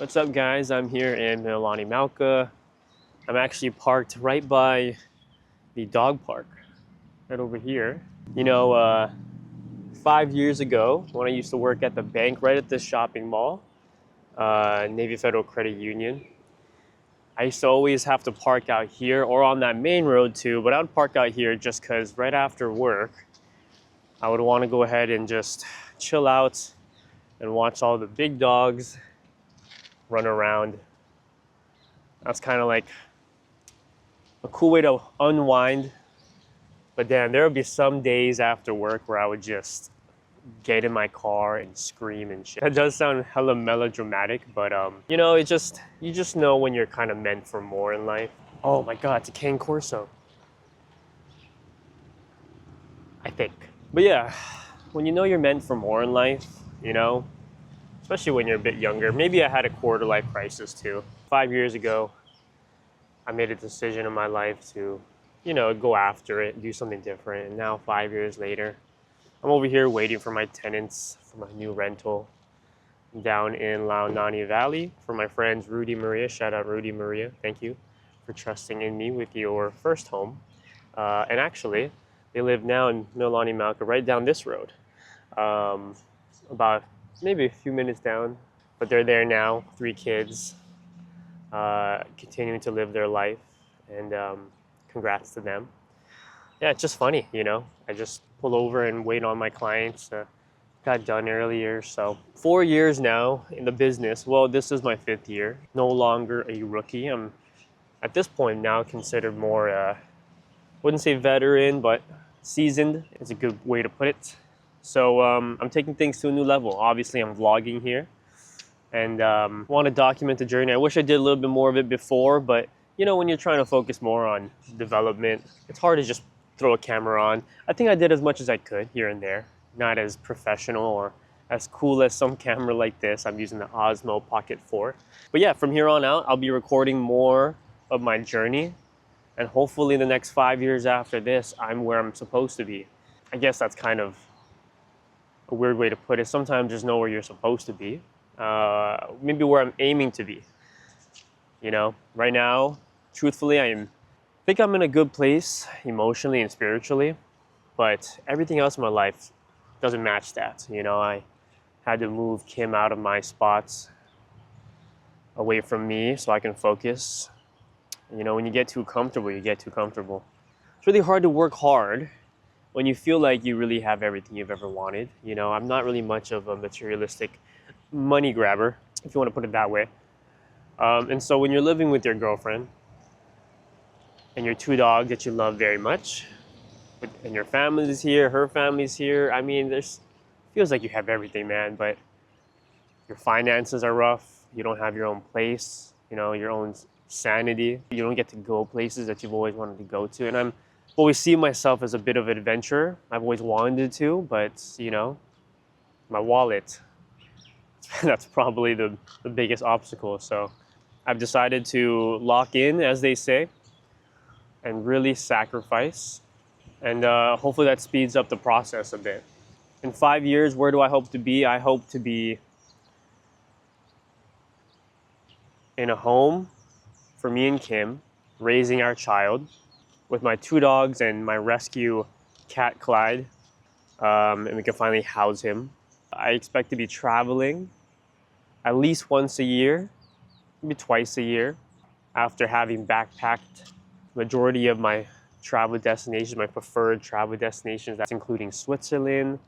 What's up, guys? I'm here in Mililani Mauka. I'm actually parked right by the dog park, right over here. You know, 5 years ago, when I used to work at the bank right at this shopping mall, Navy Federal Credit Union, I used to always have to park out here or on that main road too, but I would park out here just because right after work, I would want to go ahead and just chill out and watch all the big dogs run around. That's kind of like a cool way to unwind. But then there would be some days after work where I would just get in my car and scream and shit. That does sound hella melodramatic, but you just know when you're kind of meant for more in life. Oh my God, it's a cane corso, I think. But yeah, when you know you're meant for more in life, especially when you're a bit younger. Maybe I had a quarter life crisis too. 5 years ago, I made a decision in my life to, go after it, do something different. And now 5 years later, I'm over here waiting for my tenants for my new rental down in Launani Valley for my friends Rudy Maria. Shout out Rudy Maria. Thank you for trusting in me with your first home. And actually, they live now in Mililani Mauka, right down this road. About maybe a few minutes down, but they're there now, 3 kids, continuing to live their life, and congrats to them. Yeah, it's just funny, I just pull over and wait on my clients. Got done earlier, so 4 years now in the business. Well, this is my 5th year. No longer a rookie. I'm at this point now considered more, wouldn't say veteran, but seasoned is a good way to put it. So I'm taking things to a new level. Obviously, I'm vlogging here and want to document the journey. I wish I did a little bit more of it before, but when you're trying to focus more on development, it's hard to just throw a camera on. I think I did as much as I could here and there. Not as professional or as cool as some camera like this. I'm using the Osmo Pocket 4. But yeah, from here on out, I'll be recording more of my journey. And hopefully the next 5 years after this, I'm where I'm supposed to be. I guess that's kind of a weird way to put it. Sometimes just know where you're supposed to be. Maybe where I'm aiming to be. Right now, truthfully, I think I'm in a good place emotionally and spiritually. But everything else in my life doesn't match that. I had to move Kim out of my spots away from me so I can focus. When you get too comfortable, you get too comfortable. It's really hard to work hard when you feel like you really have everything you've ever wanted. I'm not really much of a materialistic money grabber, if you want to put it that way. And so when you're living with your girlfriend and your 2 dogs that you love very much, and your family's here, her family's here, feels like you have everything, man, but your finances are rough. You don't have your own place, your own sanity. You don't get to go places that you've always wanted to go to. And I've always seen myself as a bit of an adventurer. I've always wanted to, but, my wallet, that's probably the biggest obstacle. So I've decided to lock in, as they say, and really sacrifice. And hopefully that speeds up the process a bit. In 5 years, where do I hope to be? I hope to be in a home for me and Kim, raising our child with my 2 dogs and my rescue cat, Clyde, and we can finally house him. I expect to be traveling at least once a year, maybe twice a year, after having backpacked the majority of my travel destinations, my preferred travel destinations. That's including Switzerland,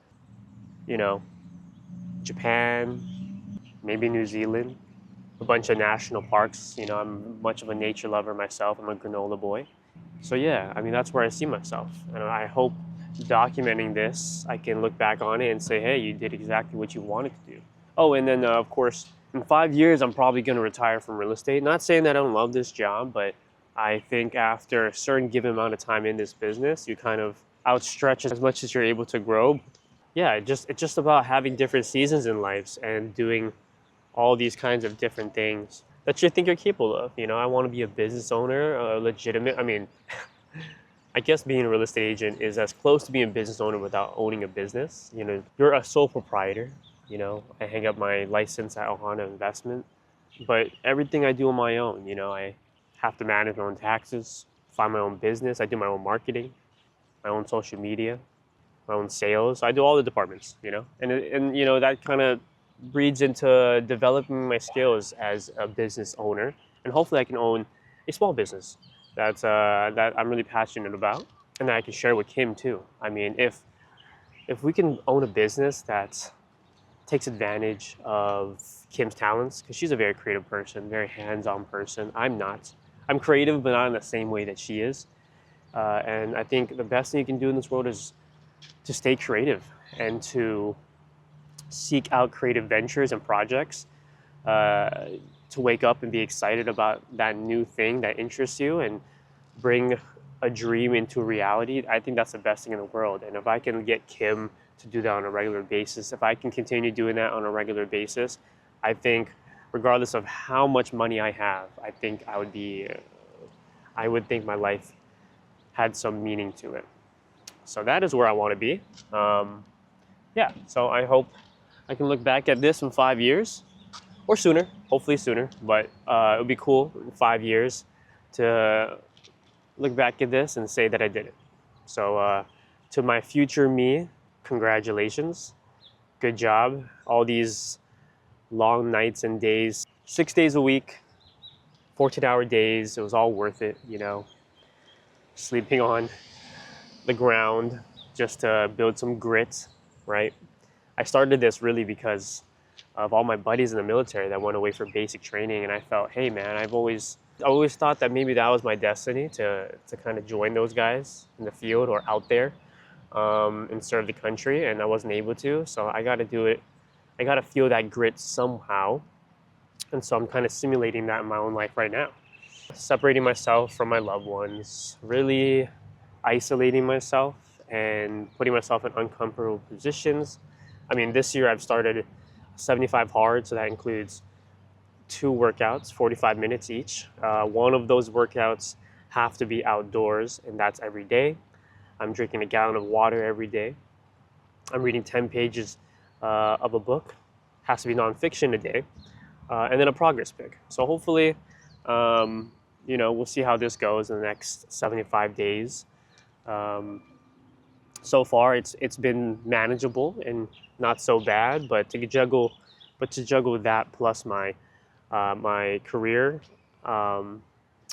Japan, maybe New Zealand, a bunch of national parks. I'm much of a nature lover myself. I'm a granola boy. So yeah, that's where I see myself. And I hope documenting this, I can look back on it and say, hey, you did exactly what you wanted to do. Oh, and then of course, in 5 years, I'm probably going to retire from real estate. Not saying that I don't love this job, but I think after a certain given amount of time in this business, you kind of outstretch as much as you're able to grow. Yeah, it's just about having different seasons in life and doing all these kinds of different things that you think you're capable of. I want to be a business owner, a legitimate, I guess being a real estate agent is as close to being a business owner without owning a business. You're a sole proprietor. I hang up my license at Ohana Investment. but everything I do on my own. I have to manage my own taxes, find my own business. I do my own marketing, my own social media, my own sales. I do all the departments, and that kind of breeds into developing my skills as a business owner, and hopefully I can own a small business that I'm really passionate about, and that I can share with Kim too. I mean, if we can own a business that takes advantage of Kim's talents, because she's a very creative person, very hands-on person. I'm not. I'm creative, but not in the same way that she is. And I think the best thing you can do in this world is to stay creative and to seek out creative ventures and projects, uh, to wake up and be excited about that new thing that interests you and bring a dream into reality. I think that's the best thing in the world. And if I can get Kim to do that on a regular basis, if I can continue doing that on a regular basis, I think regardless of how much money I have, I would think my life had some meaning to it. So that is where I want to be. Yeah, so I hope I can look back at this in 5 years or sooner, hopefully sooner, but it would be cool in 5 years to look back at this and say that I did it. So to my future me, congratulations. Good job. All these long nights and days, 6 days a week, 14-hour days. It was all worth it, sleeping on the ground just to build some grit, right? I started this really because of all my buddies in the military that went away for basic training, and I felt, hey man, I always thought that maybe that was my destiny to kind of join those guys in the field or out there, and serve the country, and I wasn't able to, so I got to do it. I got to feel that grit somehow, and so I'm kind of simulating that in my own life right now. Separating myself from my loved ones, really isolating myself and putting myself in uncomfortable positions. I mean, this year I've started 75 hard, so that includes 2 workouts, 45 minutes each. One of those workouts have to be outdoors, and that's every day. I'm drinking a gallon of water every day. I'm reading 10 pages of a book, has to be nonfiction a day, and then a progress pic. So hopefully, we'll see how this goes in the next 75 days. So far, it's been manageable and not so bad, but to juggle that plus my career, and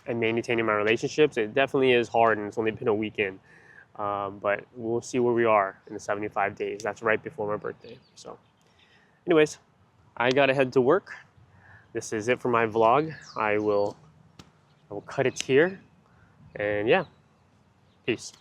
maintaining my relationships, it definitely is hard, and it's only been a weekend. But we'll see where we are in the 75 days. That's right before my birthday. So anyways, I gotta head to work. This is it for my vlog. I will cut it here, and yeah, peace.